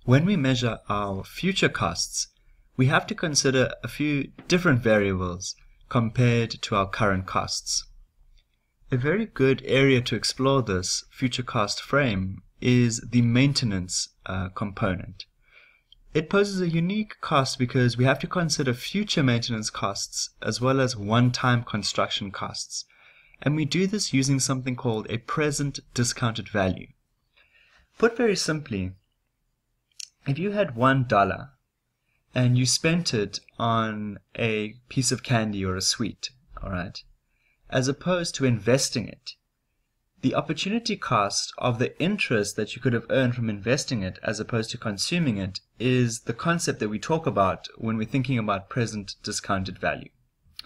When we measure our future costs, we have to consider a few different variables compared to our current costs. A very good area to explore this future cost frame is the maintenance component. It poses a unique cost because we have to consider future maintenance costs as well as one-time construction costs. And we do this using something called a present discounted value. Put very simply, if you had $1 and you spent it on a piece of candy or a sweet, all right, as opposed to investing it, the opportunity cost of the interest that you could have earned from investing it as opposed to consuming it is the concept that we talk about when we're thinking about present discounted value.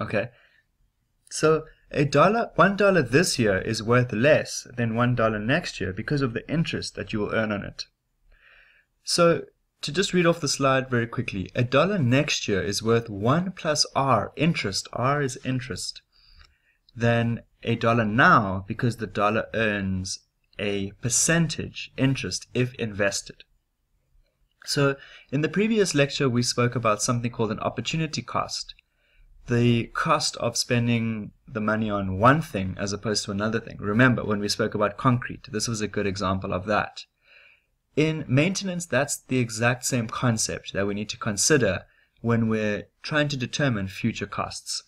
Okay? So $1 this year is worth less than $1 next year because of the interest that you will earn on it. So to just read off the slide very quickly, $1 next year is worth 1 plus R, interest, R is interest, than $1 now because the dollar earns a percentage interest if invested. So in the previous lecture we spoke about something called an opportunity cost, the cost of spending the money on one thing as opposed to another thing. Remember when we spoke about concrete, this was a good example of that. In maintenance, that's the exact same concept that we need to consider when we're trying to determine future costs.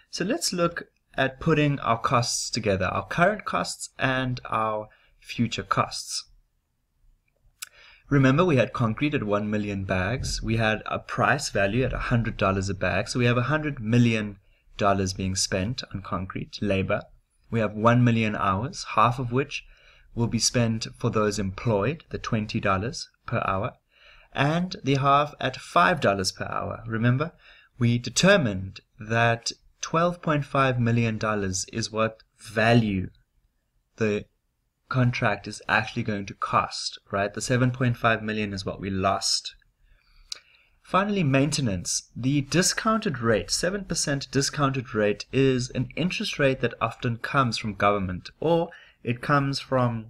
So let's look at putting our costs together, our current costs and our future costs. Remember, we had concrete at 1 million bags. We had a price value at $100 a bag. So we have $100 million being spent on concrete labor. We have 1 million hours, half of which will be spent for those employed, the $20 per hour, and the half at $5 per hour. Remember, we determined that $12.5 million is what value the contract is actually going to cost, right? The 7.5 million is what we lost. Finally, maintenance. The discounted rate, 7% discounted rate, is an interest rate that often comes from government, or it comes from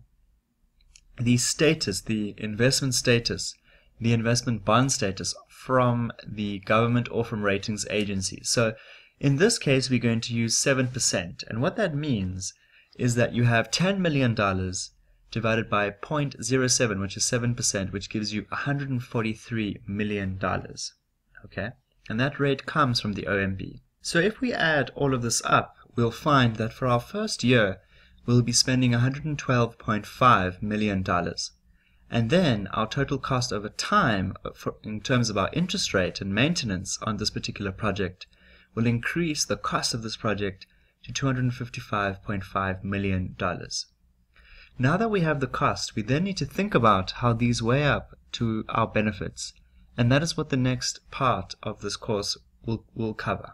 the status, the investment status, the investment bond status from the government or from ratings agencies. So in this case, we're going to use 7%. And what that means is that you have $10 million divided by 0.07, which is 7%, which gives you $143 million. Okay? And that rate comes from the OMB. So if we add all of this up, we'll find that for our first year, we'll be spending $112.5 million. And then our total cost over time, in terms of our interest rate and maintenance on this particular project, will increase the cost of this project to $255.5 million. Now that we have the cost, we then need to think about how these weigh up to our benefits. And that is what the next part of this course will cover.